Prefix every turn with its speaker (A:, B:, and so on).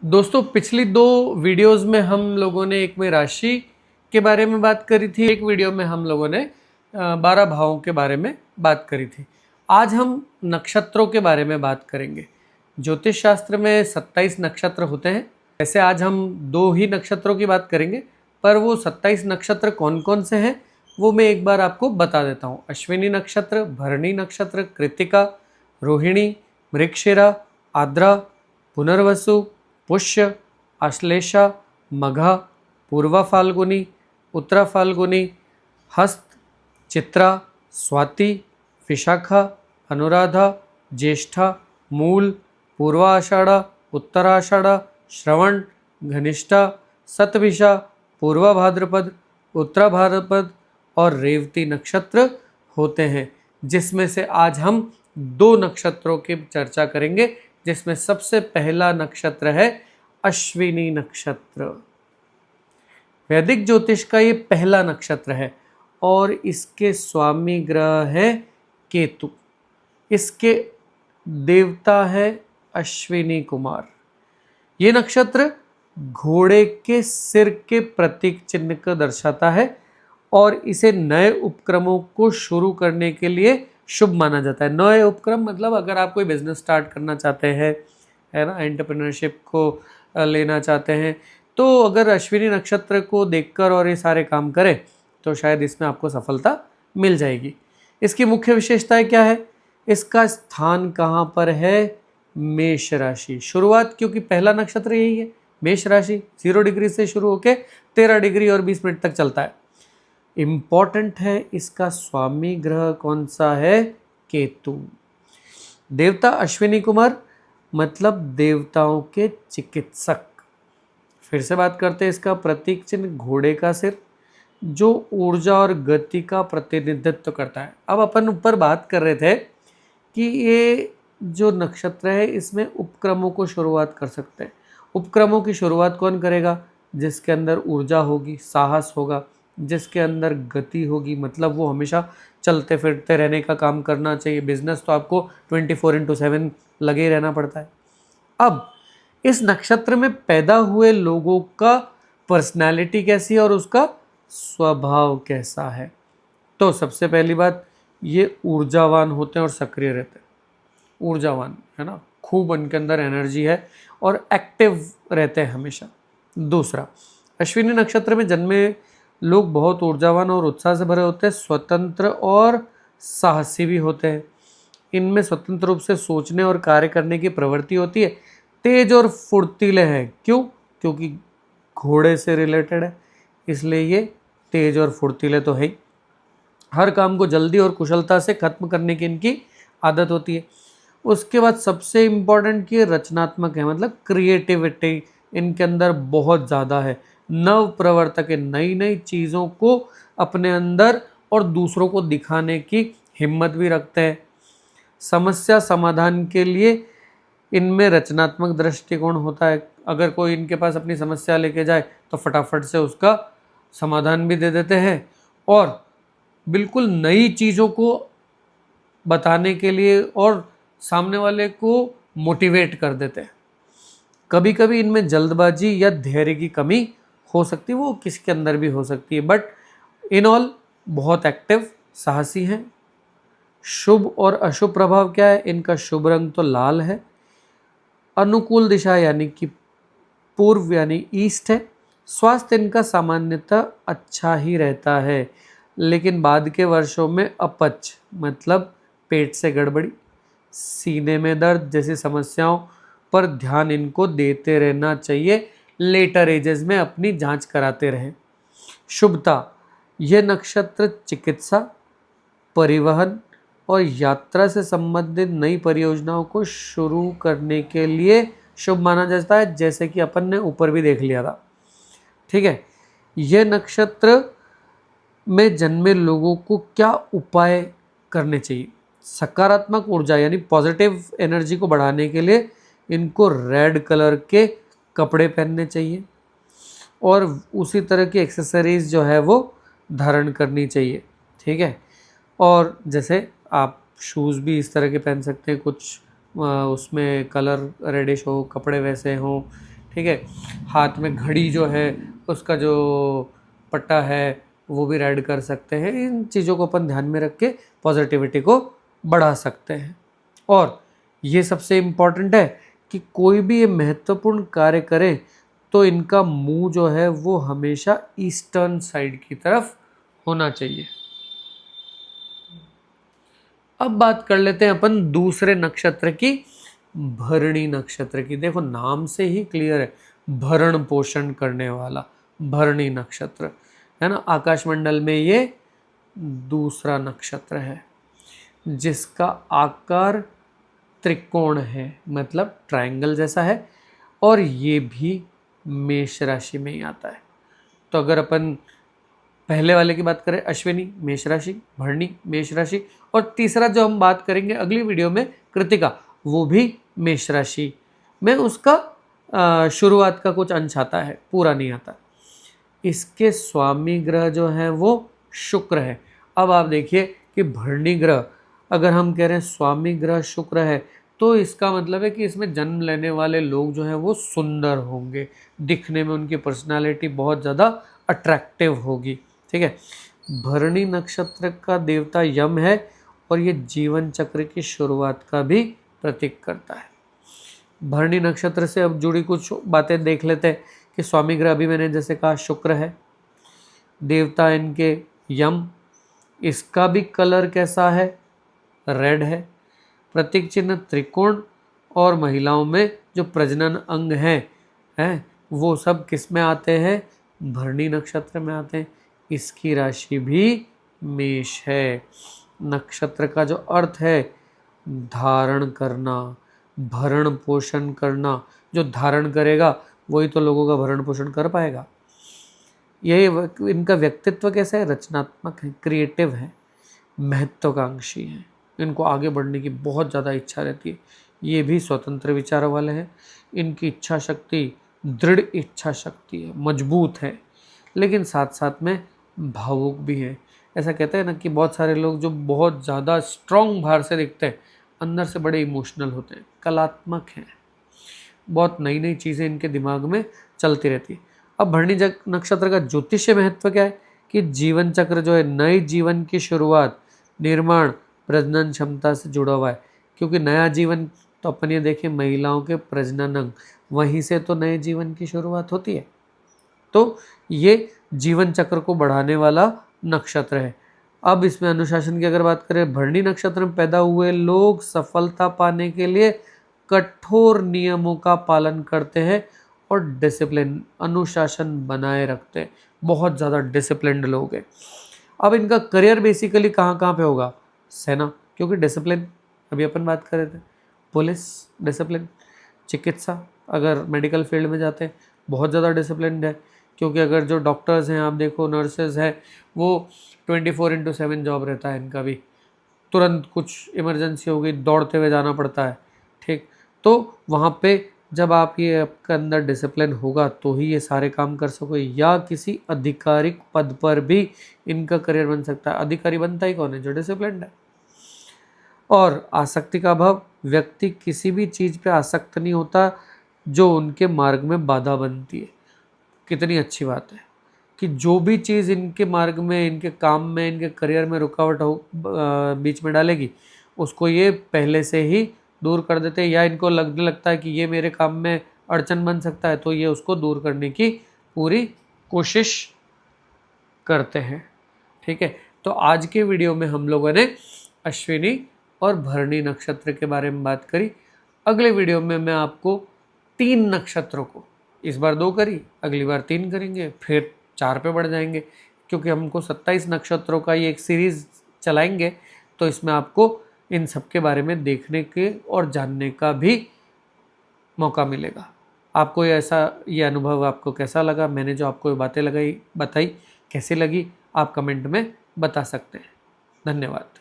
A: दोस्तों पिछली दो वीडियोस में हम लोगों ने एक में राशि के बारे में बात करी थी, एक वीडियो में हम लोगों ने 12 भावों के बारे में बात करी थी। आज हम नक्षत्रों के बारे में बात करेंगे। ज्योतिष शास्त्र में 27 नक्षत्र होते हैं। वैसे आज हम दो ही नक्षत्रों की बात करेंगे, पर वो 27 नक्षत्र कौन कौन से हैं वो मैं एक बार आपको बता देता हूँ। अश्विनी नक्षत्र, भरणी नक्षत्र, कृत्तिका, रोहिणी, मृगशिरा, आद्रा, पुनर्वसु, पुष्य, आश्लेषा, मघा, पूर्वा फाल्गुनी, उत्तरा फाल्गुनी, हस्त, चित्रा, स्वाति, विशाखा, अनुराधा, ज्येष्ठा, मूल, पूर्वा आषाढ़ा, उत्तरा आषाढ़ा, श्रवण, घनिष्ठा, शतभिषा, पूर्वा भाद्रपद, उत्तरा भाद्रपद और रेवती नक्षत्र होते हैं, जिसमें से आज हम दो नक्षत्रों की चर्चा करेंगे, जिसमें सबसे पहला नक्षत्र है अश्विनी नक्षत्र। वैदिक ज्योतिष का ये पहला नक्षत्र है और इसके स्वामी ग्रह है केतु। इसके देवता है अश्विनी कुमार। ये नक्षत्र घोड़े के सिर के प्रतीक चिन्ह को दर्शाता है और इसे नए उपक्रमों को शुरू करने के लिए शुभ माना जाता है। नए उपक्रम मतलब अगर आप कोई बिजनेस स्टार्ट करना चाहते हैं, है ना, एंटरप्रेन्योरशिप को लेना चाहते हैं, तो अगर अश्विनी नक्षत्र को देखकर और ये सारे काम करें तो शायद इसमें आपको सफलता मिल जाएगी। इसकी मुख्य विशेषताएं क्या है? इसका स्थान कहाँ पर है? मेष राशि। शुरुआत, क्योंकि पहला नक्षत्र यही है मेष राशि, 0 डिग्री से शुरू होकर 13 डिग्री और 20 मिनट तक चलता है। इंपॉर्टेंट है, इसका स्वामी ग्रह कौन सा है? केतु। देवता अश्विनी कुमार मतलब देवताओं के चिकित्सक। फिर से बात करते हैं, इसका प्रतीक चिन्ह घोड़े का सिर, जो ऊर्जा और गति का प्रतिनिधित्व करता है। अब अपन ऊपर बात कर रहे थे कि ये जो नक्षत्र है इसमें उपक्रमों को शुरुआत कर सकते हैं। उपक्रमों की शुरुआत कौन करेगा? जिसके अंदर ऊर्जा होगी, साहस होगा, जिसके अंदर गति होगी, मतलब वो हमेशा चलते फिरते रहने का काम करना चाहिए। बिजनेस तो आपको 24/7 लगे ही रहना पड़ता है। अब इस नक्षत्र में पैदा हुए लोगों का पर्सनालिटी कैसी है और उसका स्वभाव कैसा है? तो सबसे पहली बात, ये ऊर्जावान होते हैं और सक्रिय रहते हैं। ऊर्जावान, है ना, खूब उनके अंदर एनर्जी है और एक्टिव रहते हैं हमेशा। दूसरा, अश्विनी नक्षत्र में जन्मे लोग बहुत ऊर्जावान और उत्साह से भरे होते हैं, स्वतंत्र और साहसी भी होते हैं। इनमें स्वतंत्र रूप से सोचने और कार्य करने की प्रवृत्ति होती है। तेज और फुर्तीले हैं। क्यों? क्योंकि घोड़े से रिलेटेड है, इसलिए ये तेज और फुर्तीले तो है ही। हर काम को जल्दी और कुशलता से खत्म करने की इनकी आदत होती है। उसके बाद सबसे इम्पोर्टेंट कि रचनात्मक है, मतलब क्रिएटिविटी इनके अंदर बहुत ज़्यादा है। नव प्रवर्तक है, नई नई चीज़ों को अपने अंदर और दूसरों को दिखाने की हिम्मत भी रखते हैं। समस्या समाधान के लिए इनमें रचनात्मक दृष्टिकोण होता है। अगर कोई इनके पास अपनी समस्या लेके जाए तो फटाफट से उसका समाधान भी दे देते हैं और बिल्कुल नई चीज़ों को बताने के लिए और सामने वाले को मोटिवेट कर देते हैं। कभी कभी इनमें जल्दबाजी या धैर्य की कमी हो सकती है, वो किसके अंदर भी हो सकती है, बट इन ऑल बहुत एक्टिव, साहसी हैं। शुभ और अशुभ प्रभाव क्या है? इनका शुभ रंग तो लाल है। अनुकूल दिशा यानी कि पूर्व यानी ईस्ट है। स्वास्थ्य इनका सामान्यतः अच्छा ही रहता है, लेकिन बाद के वर्षों में अपच मतलब पेट से गड़बड़ी, सीने में दर्द जैसी समस्याओं पर ध्यान इनको देते रहना चाहिए। लेटर एजेस में अपनी जांच कराते रहें। शुभता, यह नक्षत्र चिकित्सा, परिवहन और यात्रा से संबंधित नई परियोजनाओं को शुरू करने के लिए शुभ माना जाता है, जैसे कि अपन ने ऊपर भी देख लिया था। ठीक है, यह नक्षत्र में जन्मे लोगों को क्या उपाय करने चाहिए? सकारात्मक ऊर्जा यानी पॉजिटिव एनर्जी को बढ़ाने के लिए इनको रेड कलर के कपड़े पहनने चाहिए और उसी तरह की एक्सेसरीज जो है वो धारण करनी चाहिए। ठीक है, और जैसे आप शूज़ भी इस तरह के पहन सकते हैं, कुछ उसमें कलर रेडिश हो, कपड़े वैसे हों। ठीक ठीक है। हाथ में घड़ी जो है उसका जो पट्टा है वो भी रेड कर सकते हैं। इन चीज़ों को अपन ध्यान में रख के पॉजिटिविटी को बढ़ा सकते हैं। और ये सबसे इम्पॉर्टेंट है कि कोई भी ये महत्वपूर्ण कार्य करें तो इनका मुंह जो है वो हमेशा ईस्टर्न साइड की तरफ होना चाहिए। अब बात कर लेते हैं अपन दूसरे नक्षत्र की, भरणी नक्षत्र की। देखो नाम से ही क्लियर है, भरण पोषण करने वाला भरणी नक्षत्र है ना। आकाशमंडल में ये दूसरा नक्षत्र है जिसका आकार त्रिकोण है, मतलब ट्रायंगल जैसा है, और ये भी मेष राशि में ही आता है। तो अगर अपन पहले वाले की बात करें, अश्विनी मेष राशि, भरणी मेष राशि, और तीसरा जो हम बात करेंगे अगली वीडियो में, कृतिका, वो भी मेष राशि में उसका शुरुआत का कुछ अंश आता है, पूरा नहीं आता। इसके स्वामी ग्रह जो है वो शुक्र है। अब आप देखिए कि भरणी ग्रह अगर हम कह रहे हैं स्वामी ग्रह शुक्र है तो इसका मतलब है कि इसमें जन्म लेने वाले लोग जो हैं वो सुंदर होंगे, दिखने में उनकी पर्सनालिटी बहुत ज़्यादा अट्रैक्टिव होगी, ठीक है। भरणी नक्षत्र का देवता यम है और ये जीवन चक्र की शुरुआत का भी प्रतीक करता है। भरणी नक्षत्र से अब जुड़ी कुछ बातें देख लेते हैं कि स्वामी ग्रह अभी मैंने जैसे कहा शुक्र है, देवता इनके यम, इसका भी कलर कैसा है, रेड है, प्रतीक चिन्ह त्रिकोण, और महिलाओं में जो प्रजनन अंग हैं वो सब किस में आते हैं, भरणी नक्षत्र में आते हैं। इसकी राशि भी मेष है। नक्षत्र का जो अर्थ है धारण करना, भरण पोषण करना, जो धारण करेगा वही तो लोगों का भरण पोषण कर पाएगा। यही इनका व्यक्तित्व कैसा है, रचनात्मक है, क्रिएटिव है, महत्वाकांक्षी है, इनको आगे बढ़ने की बहुत ज़्यादा इच्छा रहती है। ये भी स्वतंत्र विचारों वाले हैं, इनकी इच्छा शक्ति दृढ़ इच्छा शक्ति है, मजबूत है, लेकिन साथ साथ में भावुक भी है। ऐसा कहते हैं ना कि बहुत सारे लोग जो बहुत ज़्यादा स्ट्रॉन्ग बाहर से दिखते हैं अंदर से बड़े इमोशनल होते हैं, कलात्मक हैं, बहुत नई नई चीज़ें इनके दिमाग में चलती रहती है। अब भरणी नक्षत्र का ज्योतिषीय महत्व क्या है कि जीवन चक्र जो है नए जीवन की शुरुआत, निर्माण, प्रजनन क्षमता से जुड़ा हुआ है। क्योंकि नया जीवन तो अपन ये देखें महिलाओं के प्रजनन अंग, वहीं से तो नए जीवन की शुरुआत होती है। तो ये जीवन चक्र को बढ़ाने वाला नक्षत्र है। अब इसमें अनुशासन की अगर बात करें, भरणी नक्षत्र में पैदा हुए लोग सफलता पाने के लिए कठोर नियमों का पालन करते हैं और डिसिप्लिन, अनुशासन बनाए रखते हैं, बहुत ज़्यादा डिसिप्लिन्ड लोग हैं। अब इनका करियर बेसिकली कहाँ कहाँ पे होगा, सेना, क्योंकि डिसिप्लिन, अभी अपन बात कर रहे थे, पुलिस डिसिप्लिन, चिकित्सा अगर मेडिकल फील्ड में जाते हैं बहुत ज़्यादा डिसिप्लिन्ड है। क्योंकि अगर जो डॉक्टर्स हैं आप देखो, नर्सेज हैं, वो 24/7 जॉब रहता है इनका भी, तुरंत कुछ इमरजेंसी हो गई दौड़ते हुए जाना पड़ता है, ठीक। तो वहाँ पे जब आप ये आपके अंदर डिसिप्लिन होगा तो ही ये सारे काम कर सकोगे, या किसी आधिकारिक पद पर भी इनका करियर बन सकता है। अधिकारी बनता ही कौन है, जो डिसिप्लिन है। और आसक्ति का अभाव, व्यक्ति किसी भी चीज़ पे आसक्त नहीं होता जो उनके मार्ग में बाधा बनती है। कितनी अच्छी बात है कि जो भी चीज़ इनके मार्ग में, इनके काम में, इनके करियर में रुकावट हो बीच में डालेगी, उसको ये पहले से ही दूर कर देते हैं, या इनको लगने लगता है कि ये मेरे काम में अड़चन बन सकता है तो ये उसको दूर करने की पूरी कोशिश करते हैं, ठीक है। तो आज के वीडियो में हम लोगों ने अश्विनी और भरणी नक्षत्र के बारे में बात करी। अगले वीडियो में मैं आपको 3 नक्षत्रों को, इस बार 2 करी, अगली बार 3 करेंगे, फिर 4 पे बढ़ जाएंगे, क्योंकि हमको 27 नक्षत्रों का ये एक सीरीज़ चलाएंगे। तो इसमें आपको इन सब के बारे में देखने के और जानने का भी मौका मिलेगा। आपको ये अनुभव आपको कैसा लगा, मैंने जो आपको बातें बताई कैसी लगी, आप कमेंट में बता सकते हैं। धन्यवाद।